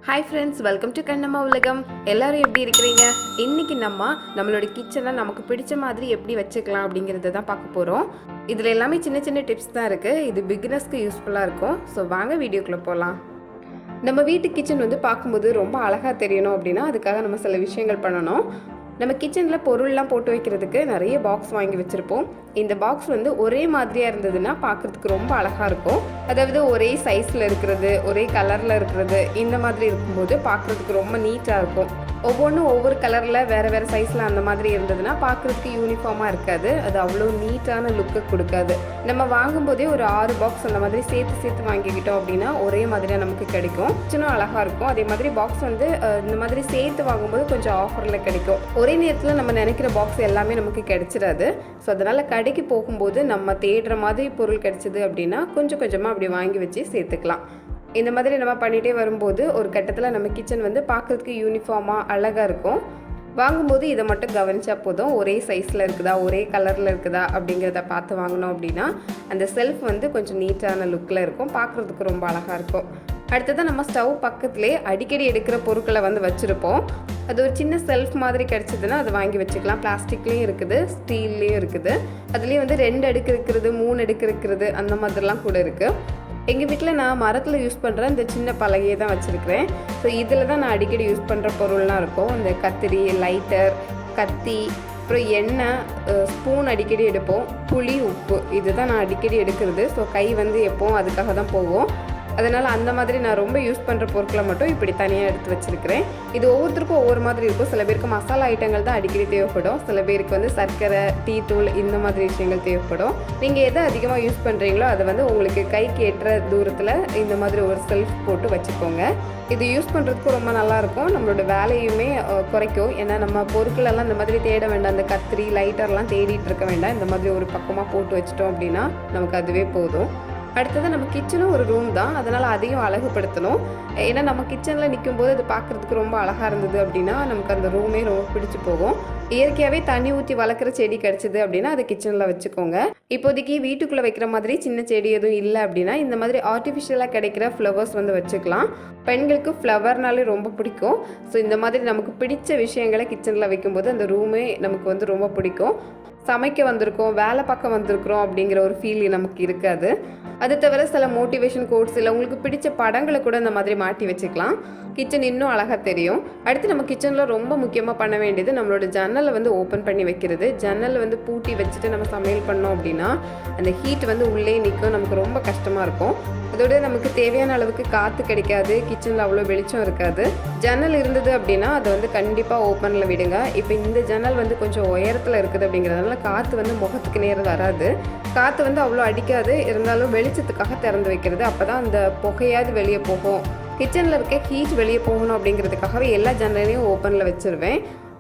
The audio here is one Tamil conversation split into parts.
Hi friends, welcome to Kannamma உலகம். எல்லாரும் எப்படி இருக்கிறீங்க? இன்னைக்கு நம்மளோட கிச்சனை நமக்கு பிடிச்ச மாதிரி எப்படி வச்சுக்கலாம் அப்படிங்கிறத தான் பார்க்க போகிறோம். இதில் எல்லாமே சின்ன சின்ன டிப்ஸ் தான் இருக்குது. இது பிகினர்ஸ்க்கு யூஸ்ஃபுல்லாக இருக்கும். ஸோ வாங்க வீடியோக்குள்ளே போகலாம். நம்ம வீட்டு கிச்சன் பார்க்கும்போது ரொம்ப அழகாக தெரியணும் அப்படின்னா அதுக்காக நம்ம சில விஷயங்கள் பண்ணணும். நம்ம கிச்சனில் பொருள்லாம் போட்டு வைக்கிறதுக்கு நிறைய பாக்ஸ் வாங்கி வச்சுருப்போம். இந்த பாக்ஸ் ஒரே மாதிரியாக இருந்ததுன்னா பார்க்குறதுக்கு ரொம்ப அழகாக இருக்கும். அதாவது ஒரே சைஸில் இருக்கிறது, ஒரே கலரில் இருக்கிறது, இந்த மாதிரி இருக்கும்போது பார்க்குறதுக்கு ரொம்ப நீட்டாக இருக்கும். ஒவ்வொன்றும் ஒவ்வொரு கலரில் வேறு வேறு சைஸில் அந்த மாதிரி இருந்ததுன்னா பார்க்குறதுக்கு யூனிஃபார்மாக இருக்காது. அது அவ்வளோ நீட்டான லுக்கு கொடுக்காது. நம்ம வாங்கும்போதே ஒரு 6 பாக்ஸ் அந்த மாதிரி சேர்த்து வாங்கிக்கிட்டோம் அப்படின்னா ஒரே மாதிரியாக நமக்கு கிடைக்கும். சின்ன அழகாக இருக்கும். அதே மாதிரி பாக்ஸ் இந்த மாதிரி சேர்த்து வாங்கும்போது கொஞ்சம் ஆஃபரில் கிடைக்கும். ஒரே நேரத்தில் நம்ம நினைக்கிற பாக்ஸ் எல்லாமே நமக்கு கிடைச்சிடாது. ஸோ அதனால் கடைக்கு போகும்போது நம்ம தேடுற மாதிரி பொருள் கிடைச்சிது அப்படின்னா கொஞ்சம் கொஞ்சமாக அப்படி வாங்கி வச்சு சேர்த்துக்கலாம். இந்த மாதிரி நம்ம பண்ணிகிட்டே வரும்போது ஒரு கட்டத்தில் நம்ம கிச்சன் பார்க்குறதுக்கு யூனிஃபார்மாக அழகாக இருக்கும். வாங்கும்போது இதை மட்டும் கவனிச்சா போதும். ஒரே சைஸில் இருக்குதா, ஒரே கலரில் இருக்குதா அப்படிங்கிறத பார்த்து வாங்கினோம் அப்படின்னா அந்த செல்ஃப் கொஞ்சம் நீட்டான லுக்கில் இருக்கும். பார்க்குறதுக்கு ரொம்ப அழகாக இருக்கும். அடுத்ததான் நம்ம ஸ்டவ் பக்கத்துலேயே அடிக்கடி எடுக்கிற பொருட்களை வச்சுருப்போம். அது ஒரு சின்ன செல்ஃப் மாதிரி கிடச்சிதுன்னா அதை வாங்கி வச்சுக்கலாம். பிளாஸ்டிக்லேயும் இருக்குது, ஸ்டீல்லேயும் இருக்குது. அதுலேயும் 2 அடுக்கு இருக்கிறது, 3 அடுக்கு இருக்கிறது, அந்த மாதிரிலாம் கூட இருக்குது. எங்கள் வீட்டில் நான் மரத்தில் யூஸ் பண்ணுற இந்த சின்ன பலகையை தான் வச்சுருக்கிறேன். ஸோ இதில் தான் நான் அடிக்கடி யூஸ் பண்ணுற பொருள்லாம் இருக்கும். இந்த கத்திரி, லைட்டர், கத்தி, அப்புறம் எண்ணெய், ஸ்பூன் அடிக்கடி எடுப்போம். புளி, உப்பு, இது தான் நான் அடிக்கடி எடுக்கிறது. ஸோ கை எப்போவும் அதுக்காக தான் போகும். அதனால் அந்த மாதிரி நான் ரொம்ப யூஸ் பண்ணுற பொருட்களை மட்டும் இப்படி தனியாக எடுத்து வச்சுருக்கிறேன். இது ஒவ்வொருத்தருக்கும் ஒவ்வொரு மாதிரி இருக்கும். சில பேருக்கு மசாலா ஐட்டங்கள் தான் அடிக்கடி தேவைப்படும். சில பேருக்கு சர்க்கரை, டீ தூள், இந்த மாதிரி விஷயங்கள் தேவைப்படும். நீங்கள் எதை அதிகமாக யூஸ் பண்ணுறீங்களோ அதை உங்களுக்கு கைக்கு ஏற்ற தூரத்தில் இந்த மாதிரி ஒரு செல்ஃப் போட்டு வச்சுக்கோங்க. இது யூஸ் பண்ணுறதுக்கு ரொம்ப நல்லாயிருக்கும். நம்மளோட வேலையுமே குறைக்கும். ஏன்னா நம்ம பொருட்களெல்லாம் இந்த மாதிரி தேட வேண்டாம். அந்த கத்திரி, லைட்டர்லாம் தேடிட்டு இருக்க வேண்டாம். இந்த மாதிரி ஒரு பக்கமாக போட்டு வச்சிட்டோம் அப்படின்னா நமக்கு அதுவே போதும். அடுத்தது நம்ம கிச்சனும் ஒரு ரூம் தான். அதனால் அதையும் அழகுபடுத்தணும். ஏன்னா நம்ம கிச்சனில் நிற்கும்போது அது பார்க்குறதுக்கு ரொம்ப அழகாக இருந்தது அப்படின்னா நமக்கு அந்த ரூமே ரொம்ப பிடிச்சி போகும். இயற்கையாகவே தண்ணி ஊற்றி வளர்க்குற செடி கிடச்சிது அப்படின்னா அதை கிச்சனில் வச்சுக்கோங்க. இப்போதைக்கு வீட்டுக்குள்ளே வைக்கிற மாதிரி சின்ன செடி எதுவும் இல்லை அப்படின்னா இந்த மாதிரி ஆர்டிஃபிஷியலாக கிடைக்கிற ஃப்ளவர்ஸ் வச்சுக்கலாம். பெண்களுக்கு ஃப்ளவர்னாலே ரொம்ப பிடிக்கும். ஸோ இந்த மாதிரி நமக்கு பிடிச்ச விஷயங்களை கிச்சனில் வைக்கும்போது அந்த ரூமே நமக்கு ரொம்ப பிடிக்கும். சமைக்க வந்திருக்கோம், வேலை பார்க்க வந்திருக்கிறோம் அப்படிங்கிற ஒரு ஃபீல் நமக்கு இருக்காது. அது தவிர சில மோட்டிவேஷன் கோட்ஸ் இல்லை உங்களுக்கு பிடிச்ச படங்களை கூட இந்த மாதிரி மாட்டி வச்சுக்கலாம். கிச்சன் இன்னும் அழகாக தெரியும். அடுத்து நம்ம கிச்சனில் ரொம்ப முக்கியமாக பண்ண வேண்டியது நம்மளோட ஜன்னலை ஓப்பன் பண்ணி வைக்கிறது. ஜன்னல் பூட்டி வச்சுட்டு நம்ம சமையல் பண்ணோம் அப்படின்னா அந்த ஹீட் உள்ளே நிற்கும். நமக்கு ரொம்ப கஷ்டமாக இருக்கும். அதோட நமக்கு தேவையான அளவுக்கு காற்று கிடைக்காது. கிச்சனில் அவ்வளோ வெளிச்சம் இருக்காது. ஜன்னல் இருந்தது அப்படின்னா அதை கண்டிப்பாக ஓப்பனில் விடுங்க. இப்போ இந்த ஜன்னல் கொஞ்சம் உயரத்தில் இருக்குது அப்படிங்கிறதுனால காற்று முகத்துக்கு நேரம் வராது. காற்று அவ்வளோ அடிக்காது. இருந்தாலும் வெளிச்சத்துக்காக திறந்து வைக்கிறது. அப்போ தான் அந்த புகையாவது வெளியே போகும். கிச்சனில் இருக்க ஹீட் வெளியே போகணும் அப்படிங்கிறதுக்காகவே எல்லா ஜன்னலையும் ஓப்பனில் வச்சுருவேன்.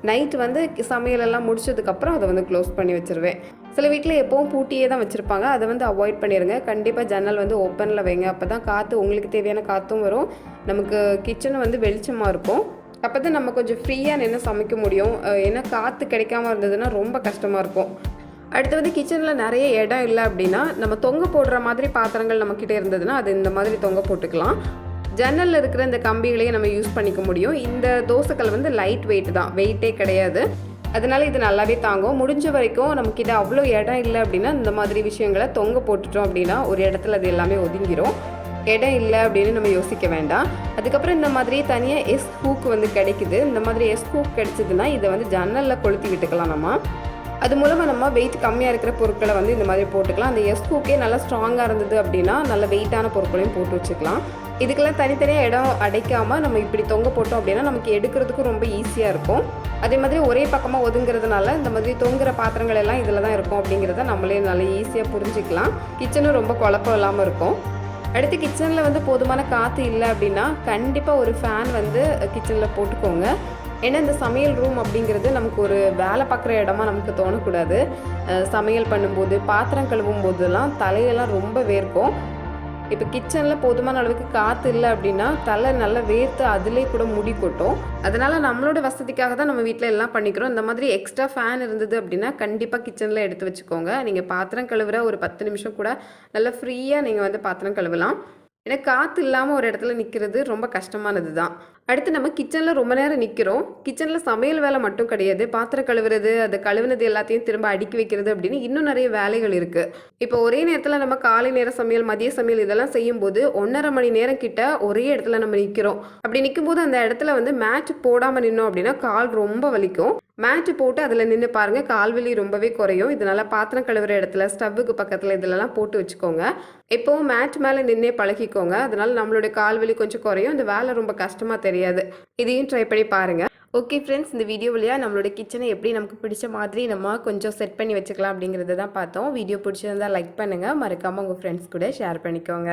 நைட்டு சமையலெல்லாம் முடிச்சதுக்கப்புறம் அதை க்ளோஸ் பண்ணி வச்சுருவேன். சில வீட்டில் எப்போவும் பூட்டியே தான் வச்சுருப்பாங்க. அதை அவாய்ட் பண்ணிடுங்க. கண்டிப்பாக ஜன்னல் ஓப்பனில் வைங்க. அப்போ தான் காற்று உங்களுக்கு தேவையான காற்றும் வரும். நமக்கு கிச்சன் வெளிச்சமாக இருக்கும். அப்போ தான் நம்ம கொஞ்சம் ஃப்ரீயாக நின்று சமைக்க முடியும். ஏன்னா காற்று கிடைக்காம இருந்ததுன்னா ரொம்ப கஷ்டமாக இருக்கும். அடுத்து கிச்சனில் நிறைய இடம் இல்லை அப்படின்னா நம்ம தொங்க போடுற மாதிரி பாத்திரங்கள் நம்மக்கிட்ட இருந்ததுன்னா அது இந்த மாதிரி தொங்க போட்டுக்கலாம். ஜன்னலில் இருக்கிற இந்த கம்பிகளையே நம்ம யூஸ் பண்ணிக்க முடியும். இந்த தோசைக்கல் லைட் வெயிட் தான், வெயிட்டே கிடையாது. அதனால இது நல்லாவே தாங்கும். முடிஞ்ச வரைக்கும் நமக்கிட்ட அவ்வளோ இடம் இல்லை அப்படின்னா இந்த மாதிரி விஷயங்களை தொங்க போட்டுட்டோம் அப்படின்னா ஒரு இடத்துல அது எல்லாமே ஒதுங்கிடும். இடம் இல்லை அப்படின்னு நம்ம யோசிக்க வேண்டாம். அதுக்கப்புறம் இந்த மாதிரி தனியாக எஸ் ஹூக் கிடைக்குது. இந்த மாதிரி எஸ் ஹூக் கிடைச்சதுன்னா இதை ஜன்னலில் கொளுத்தி விட்டுக்கலாம். நம்ம அது மூலமாக நம்ம வெயிட் கம்மியாக இருக்கிற பொருட்களை இந்த மாதிரி போட்டுக்கலாம். அந்த எஸ் ஹூக்கே நல்லா ஸ்ட்ராங்காக இருந்தது அப்படின்னா நல்ல வெயிட்டான பொருட்களையும் போட்டு வச்சுக்கலாம். இதுக்கெல்லாம் தனித்தனியாக இடம் அடைக்காமல் நம்ம இப்படி தொங்க போட்டோம் அப்படின்னா நமக்கு எடுக்கிறதுக்கும் ரொம்ப ஈஸியாக இருக்கும். அதே மாதிரி ஒரே பக்கமாக ஒதுங்கிறதுனால இந்த மாதிரி தொங்குற பாத்திரங்கள் எல்லாம் இதில் தான் இருக்கும் அப்படிங்கிறத நம்மளே நல்லா ஈஸியாக புரிஞ்சுக்கலாம். கிச்சனும் ரொம்ப குழப்பம் இல்லாமல் இருக்கும். அடுத்து கிச்சனில் போதுமான காற்று இல்லை அப்படின்னா கண்டிப்பாக ஒரு ஃபேன் கிச்சனில் போட்டுக்கோங்க. ஏன்னா இந்த சமையல் ரூம் அப்படிங்கிறது நமக்கு ஒரு வேலை பார்க்குற இடமா நமக்கு தோணக்கூடாது. சமையல் பண்ணும்போது, பாத்திரம் கழுவும் போதெல்லாம் தலையெல்லாம் ரொம்ப வேர்க்கும். இப்போ கிச்சனில் போதுமான அளவுக்கு காற்று இல்லை அப்படின்னா தலை நல்லா வேர்த்து அதிலே கூட முடி கொட்டும். அதனால் நம்மளோட வசதிக்காக தான் நம்ம வீட்டில் எல்லாம் பண்ணிக்கிறோம். இந்த மாதிரி எக்ஸ்ட்ரா ஃபேன் இருந்தது அப்படின்னா கண்டிப்பாக கிச்சனில் எடுத்து வச்சுக்கோங்க. நீங்கள் பாத்திரம் கழுவுற ஒரு 10 நிமிஷம் கூட நல்லா ஃப்ரீயாக நீங்கள் பாத்திரம் கழுவலாம். ஏன்னா காற்று இல்லாமல் ஒரு இடத்துல நிற்கிறது ரொம்ப கஷ்டமானது தான். அடுத்து நம்ம கிச்சனில் ரொம்ப நேரம் நிற்கிறோம். கிச்சனில் சமையல் வேலை மட்டும் கிடையாது. பாத்திரம் கழுவுறது, அது கழுவுனது எல்லாத்தையும் திரும்ப அடுக்கி வைக்கிறது அப்படின்னு இன்னும் நிறைய வேலைகள் இருக்குது. இப்போ ஒரே நேரத்தில் நம்ம காலை நேர சமையல், மதிய சமையல் இதெல்லாம் செய்யும்போது 1.5 மணி நேரம் கிட்ட ஒரே இடத்துல நம்ம நிற்கிறோம். அப்படி நிற்கும்போது அந்த இடத்துல வந்து மேட்ச் போடாமல் நின்னோம் அப்படின்னா கால் ரொம்ப வலிக்கும். மேட்ச் போட்டு அதில் நின்று பாருங்கள், கால்வலி ரொம்பவே குறையும். இதனால் பாத்திரம் கழுவுற இடத்துல, ஸ்டவ்வுக்கு பக்கத்தில் இதிலலாம் போட்டு வச்சுக்கோங்க. எப்போவும் மேட்ச் மேலே நின்னே பழகிக்கோங்க. அதனால் நம்மளுடைய கால்வலி கொஞ்சம் குறையும். இந்த வேலை ரொம்ப கஷ்டமாக தெரியாது. இதையும் ட்ரை பண்ணி பாருங்கள். ஓகே ஃப்ரெண்ட்ஸ், இந்த வீடியோ வழியாக நம்மளோட கிச்சனை எப்படி நமக்கு பிடிச்ச மாதிரி நம்ம கொஞ்சம் செட் பண்ணி வச்சுக்கலாம் அப்படிங்கிறத தான் பார்த்தோம். வீடியோ பிடிச்சிருந்தால் லைக் பண்ணுங்கள். மறக்காமல் உங்கள் ஃப்ரெண்ட்ஸ் கூட ஷேர் பண்ணிக்கோங்க.